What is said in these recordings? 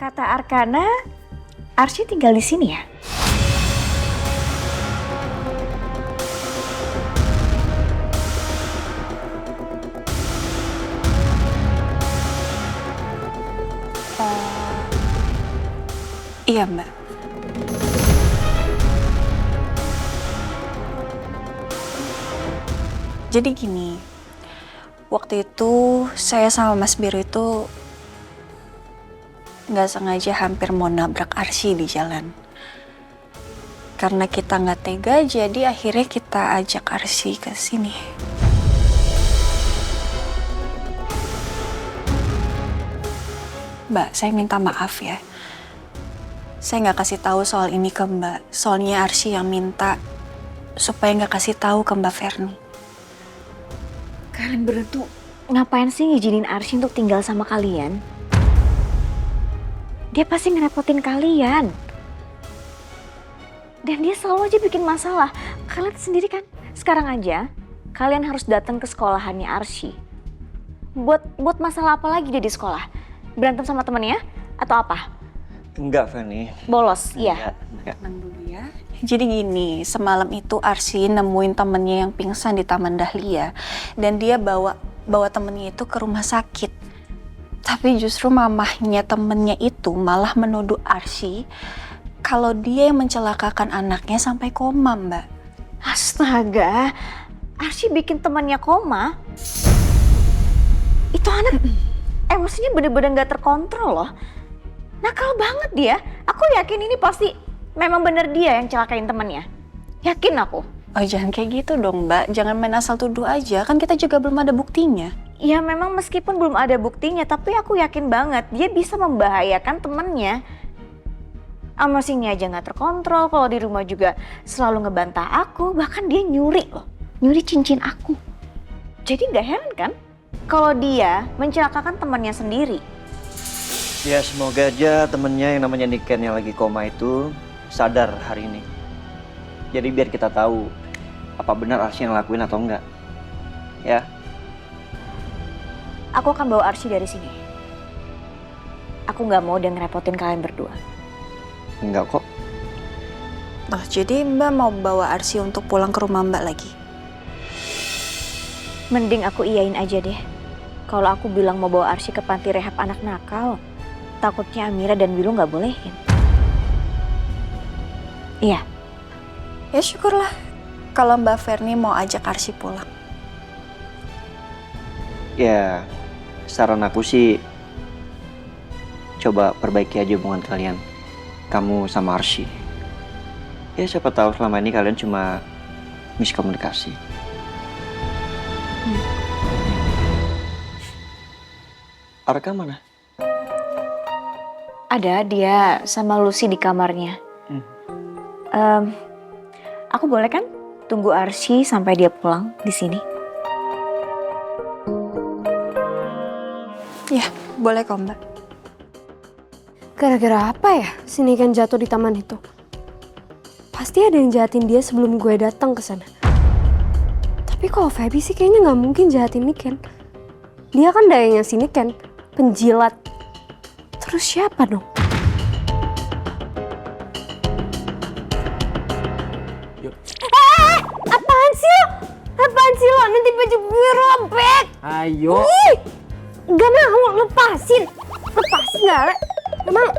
Kata Arkana, Arsy tinggal di sini ya? Iya, Mbak. Jadi gini, waktu itu saya sama Mas Biru itu nggak sengaja hampir mau nabrak Arsy di jalan. Karena kita nggak tega, jadi akhirnya kita ajak Arsy ke sini. Mbak, saya minta maaf ya. Saya nggak kasih tahu soal ini ke Mbak. Soalnya Arsy yang minta supaya nggak kasih tahu ke Mbak Verni. Kalian berdua ngapain sih ngizinin Arsy untuk tinggal sama kalian? Dia pasti ngerepotin kalian. Dan dia selalu aja bikin masalah. Kalian sendiri kan, sekarang aja kalian harus datang ke sekolahannya Arsy. Buat masalah apa lagi dia di sekolah? Berantem sama temennya? Atau apa? Enggak, Fanny. Bolos, iya. Tenang dulu ya. Jadi gini, semalam itu Arsy nemuin temennya yang pingsan di Taman Dahlia. Dan dia bawa temennya itu ke rumah sakit. Tapi justru mamahnya temennya itu malah menuduh Arsy kalau dia yang mencelakakan anaknya sampai koma, Mbak. Astaga, Arsy bikin temannya koma? Itu anak emosinya bener-bener gak terkontrol loh. Nakal banget dia. Aku yakin ini pasti memang bener dia yang celakain temannya. Yakin aku. Oh, jangan kayak gitu dong, Mbak. Jangan main asal tuduh aja. Kan kita juga belum ada buktinya. Ya memang meskipun belum ada buktinya, tapi aku yakin banget dia bisa membahayakan temennya. Emosinya aja gak terkontrol, kalau di rumah juga selalu ngebantah aku. Bahkan dia nyuri loh, nyuri cincin aku. Jadi gak heran kan kalau dia mencelakakan temannya sendiri. Ya semoga aja temennya yang namanya Niken yang lagi koma itu sadar hari ini. Jadi biar kita tahu apa benar Arsy yang lakuin atau enggak. Ya. Aku akan bawa Arsy dari sini. Aku gak mau dia ngerepotin kalian berdua. Enggak kok. Oh, jadi Mbak mau bawa Arsy untuk pulang ke rumah Mbak lagi? Mending aku iyain aja deh. Kalau aku bilang mau bawa Arsy ke panti rehab anak nakal, takutnya Amira dan Wilu gak bolehin. Iya. Ya syukurlah kalau Mbak Verni mau ajak Arsy pulang. Ya saran aku sih coba perbaiki aja hubungan kalian. Kamu sama Arsy. Ya siapa tahu selama ini kalian cuma miskomunikasi. Arka mana? Ada, dia sama Lucy di kamarnya. Aku boleh kan tunggu Arsy sampai dia pulang di sini? Ya, boleh kok Mbak. Gara-gara apa ya si Niken jatuh di taman itu? Pasti ada yang jahatin dia sebelum gue datang ke sana. Tapi kalau Feby sih kayaknya nggak mungkin jahatin Niken. Dia kan dayanya si Niken, penjilat. Terus siapa dong? Apaan sih lo? Apaan sih lo? Nanti baju gue robek. Ayo. Ih, gak mau, lepasin. Lepasin gak, Le? Gak mau.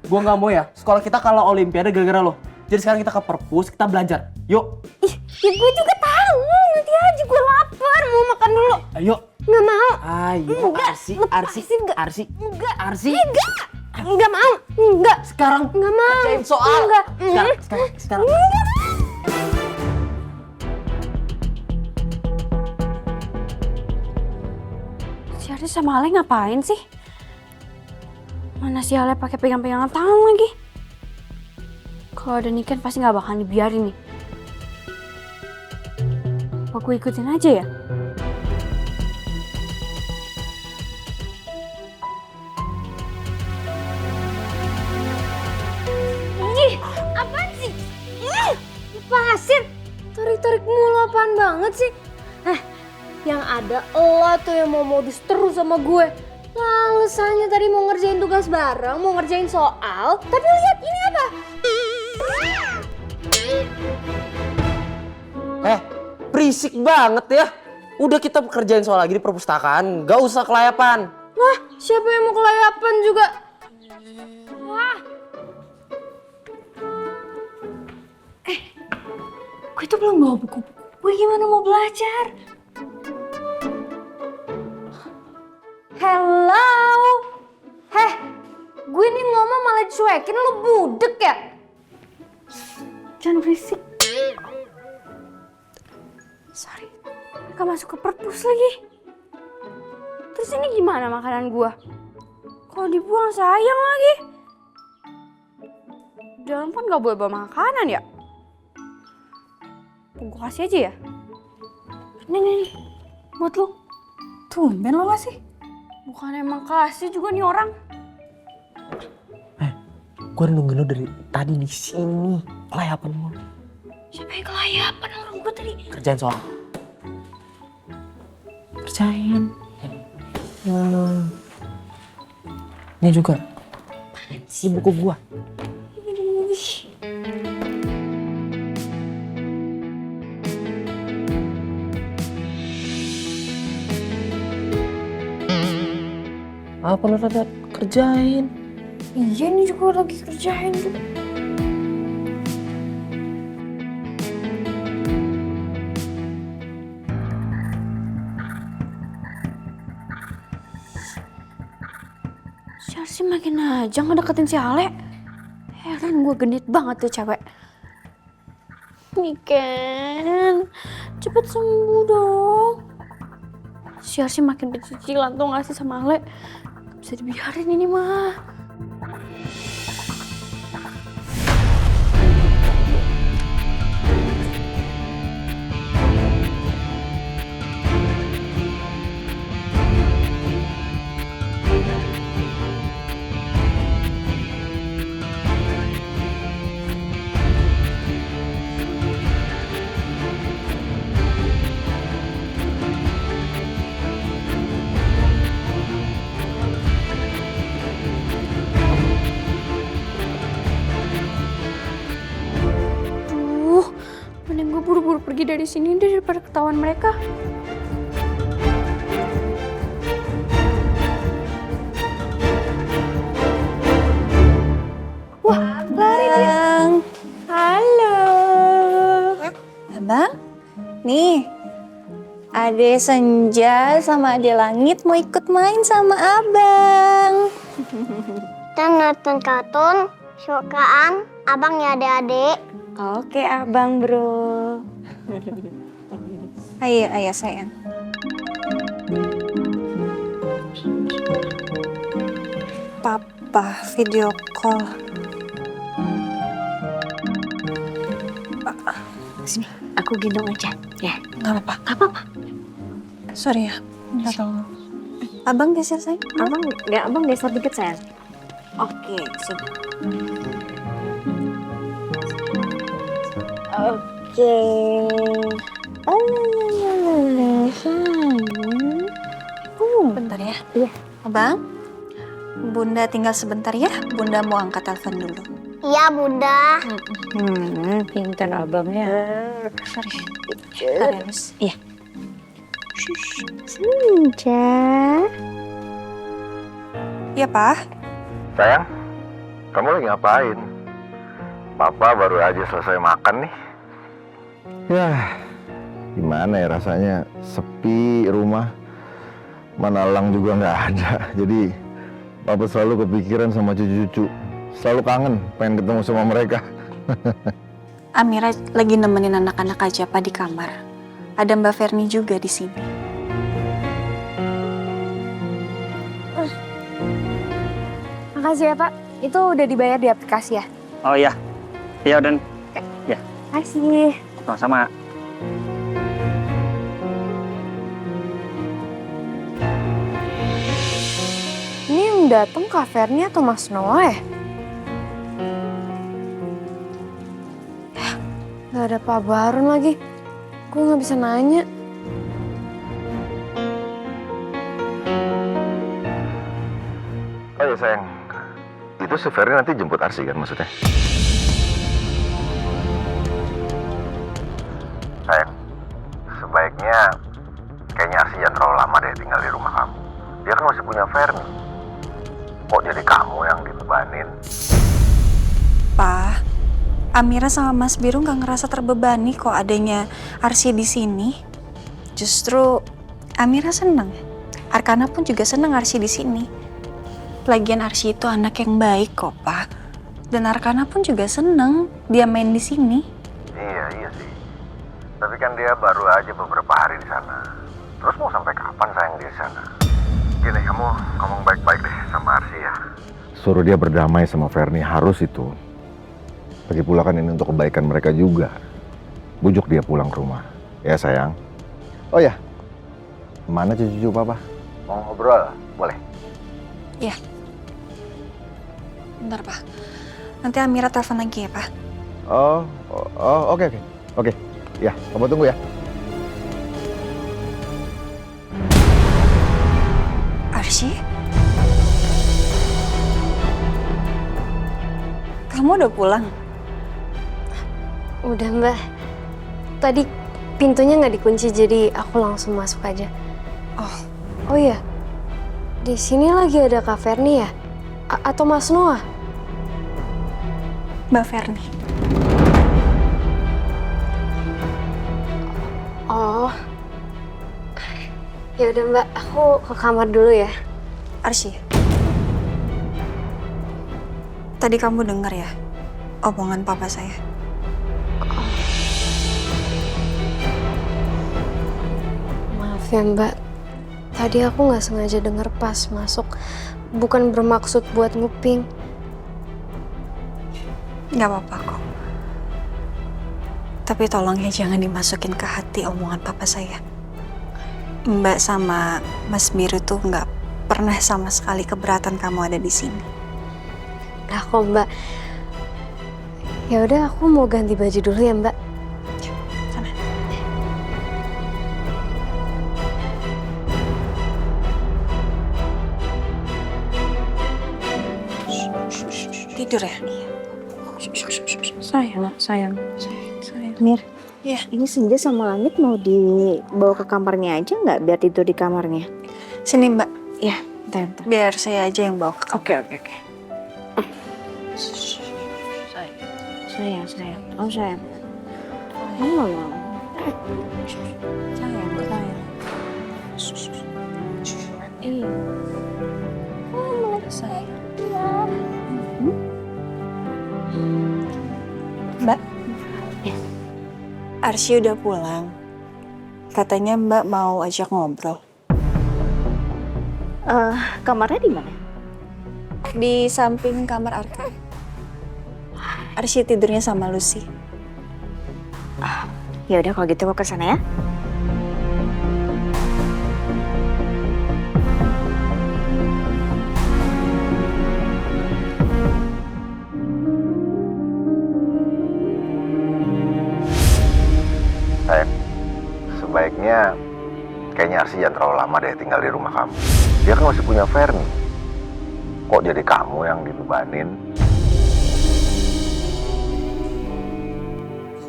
Gua nggak mau ya. Sekolah kita kalah olimpiade gara-gara lo. Jadi sekarang kita ke perpus, kita belajar. Yuk. Ih, ya gue juga tahu. Nanti aja gue lapar, mau makan dulu. Ayo. Gak mau. Ayo. Enggak, Arsy, lepasin Arsy, nggak? Arsy. Enggak. Arsy. Enggak. Enggak mau. Enggak. Sekarang Enggak mau. kerjain soal. Enggak. Sekarang. Enggak. Si Arsy sama Ale ngapain sih? Mana si Ale pakai pegang-pegangan tangan lagi? Kalau ada Niken pasti nggak bakalan dibiarin nih. Apa gue ikutin aja ya? Ih, apaan sih? Ih, lepasin. Tarik-tarik mulu apaan banget sih? Yang ada lo tuh yang mau modus terus sama gue. Alasannya tadi mau ngerjain tugas bareng, mau ngerjain soal, tapi lihat ini apa? Berisik banget ya. Udah kita kerjain soal lagi di perpustakaan, gak usah kelayapan. Wah, siapa yang mau kelayapan juga? Wah. Gue tuh belum bawa buku-buku. Gue gimana mau belajar? Hello. Heh, gue nih ngomong malah dicuekin, lu budek ya? Jangan berisik. Sorry, mereka masuk ke perpus lagi. Terus ini gimana makanan gua? Kalau dibuang sayang lagi. Dalam kan gak boleh bawa makanan ya? Gua kasih aja ya? Nih, buat lu. Tumben lo ngasih. Bukan emang kasih juga nih orang. Gue nungguin lo dari tadi di sini. Kelayapan lo. Siapa yang kelayapan orang gue tadi? Kerjain soal. Kerjain. Ini juga. Ini buku gua. Apa lo tadi kerjain? Iya nih juga lagi kerjain juga. Si makin aja ngedeketin si Ale. Heran gue genit banget tuh cewek. Niken, cepet sembuh dong. Si Arsi makin pecicilan tuh gak sih sama Ale. Gak bisa dibiarin ini mah. Mending gue buru-buru pergi dari sini deh daripada ketahuan mereka. Wah, lari dia. Halo. Abang, nih. Ade Senja sama Ade Langit mau ikut main sama abang. Kita nonton kartun sukaan abang ya adik-adik. Oke abang bro. Ayo sayang. Papa video call. Sini, aku gendong aja. Ya, Gak apa-apa. gak apa-apa. Sorry ya. Minta tolong. Abang geser sayang. Abang geser dikit sayang. Oke, sini. Oke. Bentar ya. Iya. Abang, Bunda tinggal sebentar ya. Bunda mau angkat telepon dulu. Iya bunda. Pintar abangnya. Sorry. Harus. Iya. Senja. Iya, Pak. Sayang, kamu lagi ngapain? Papa baru aja selesai makan nih. Ya, gimana ya rasanya sepi rumah. Mana Elang juga nggak ada. Jadi, Papa selalu kepikiran sama cucu-cucu. Selalu kangen, pengen ketemu sama mereka. Amira lagi nemenin anak-anak aja, Pak, di kamar. Ada Mbak Ferni juga di sini. Makasih ya Pak. Itu udah dibayar di aplikasi ya? Oh iya. Iya dan Makasih. sama-sama. Ini yang dateng Kak Ferni atau Mas Noah ya? Gak ada Pak Baron lagi. Gue gak bisa nanya. Oh ya sayang, itu si Ferry nanti jemput Arsy kan maksudnya? Sayang, sebaiknya kayaknya Arsy jangan terlalu lama deh tinggal di rumah kamu. Dia kan masih punya Ferny. Kok jadi kamu yang dibebanin? Pa, Amira sama Mas Biru nggak ngerasa terbebani kok adanya Arsy di sini. Justru Amira seneng. Arkana pun juga seneng Arsy di sini. Lagian Arsy itu anak yang baik kok, Pa. Dan Arkana pun juga seneng dia main di sini. Iya sih. Tapi kan dia baru aja beberapa hari di sana. Terus mau sampai kapan sayang dia di sana? Gini, kamu ngomong baik-baik deh sama Arsy ya. Suruh dia berdamai sama Ferny, harus itu. Lagi pula kan ini untuk kebaikan mereka juga. Bujuk dia pulang ke rumah. Ya sayang. Oh ya, mana cucu-cucu papa? Mau ngobrol? Boleh? Iya. Bentar, Pa. Nanti Amira telepon lagi ya, Pa. Oke. Ya, papa tunggu ya. Arsy? Kamu udah pulang? Udah Mbak. Tadi pintunya nggak dikunci jadi aku langsung masuk aja. Oh iya. Di sini lagi ada Kak Ferny ya? Atau Mas Noah? Mbak Ferny. Oh. Ya udah Mbak, aku ke kamar dulu ya. Arsy. Tadi kamu dengar ya omongan papa saya? Maaf ya Mbak. Tadi aku nggak sengaja denger pas masuk. Bukan bermaksud buat nguping. Nggak apa-apa kok. Tapi tolong ya jangan dimasukin ke hati omongan papa saya. Mbak sama Mas Biru tuh nggak pernah sama sekali keberatan kamu ada di sini. Nah kok Mbak. Ya udah aku mau ganti baju dulu ya Mbak. Sana. Tidur ya? Sayang. Mir, Iya. ini Senja sama Langit mau dibawa ke kamarnya aja nggak biar tidur di kamarnya? Sini Mbak, Ya, bentar. biar saya aja yang bawa ke kamar. Oke. Sayang. Oh sayang. Mama. Sayang. Iya. Mbak, Arsy udah pulang. Katanya Mbak mau ajak ngobrol. Kamarnya di mana? Di samping kamar Arka. Arsy tidurnya sama Lucy. Ya udah kalau gitu aku ke sana ya. Sayang, sebaiknya kayaknya Arsy jangan terlalu lama deh tinggal di rumah kamu. Dia kan masih punya Ferny. Kok jadi kamu yang dibebanin?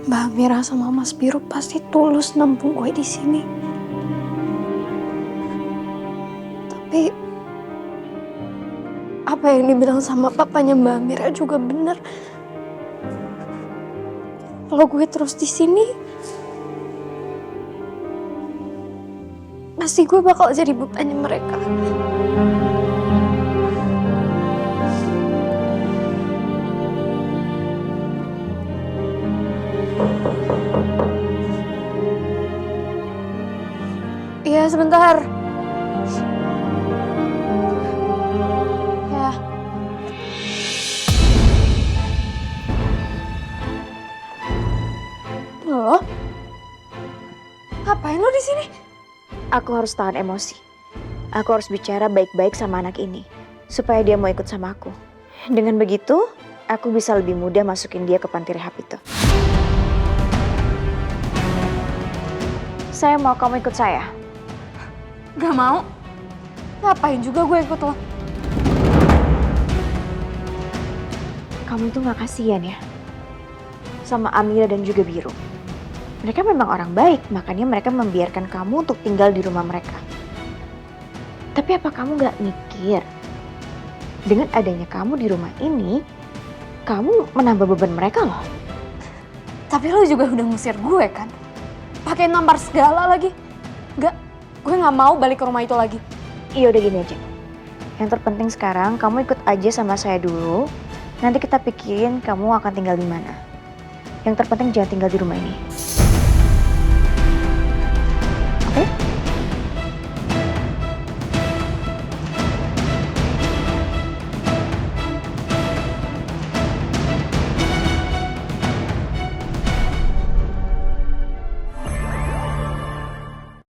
Mbak Amira sama Mas Biru pasti tulus nampung gue di sini. Tapi apa yang dibilang sama papanya Mbak Amira juga benar. Kalau gue terus di sini, pasti gue bakal jadi bebannya mereka. Iya, sebentar. Ya. Lo? Ngapain lo di sini? Aku harus tahan emosi. Aku harus bicara baik-baik sama anak ini supaya dia mau ikut sama aku. Dengan begitu, aku bisa lebih mudah masukin dia ke panti rehab itu. Saya mau kamu ikut saya. Gak mau. Ngapain juga gue ikut lo? kamu itu gak kasihan ya sama Amira dan juga Biru. Mereka memang orang baik, makanya mereka membiarkan kamu untuk tinggal di rumah mereka. Tapi apa kamu gak mikir, dengan adanya kamu di rumah ini, kamu menambah beban mereka loh. Tapi lo juga udah ngusir gue kan? Pakai nampar segala lagi. Enggak, gue nggak mau balik ke rumah itu lagi. Iya udah gini aja. Yang terpenting sekarang kamu ikut aja sama saya dulu. Nanti kita pikirin kamu akan tinggal di mana. Yang terpenting jangan tinggal di rumah ini.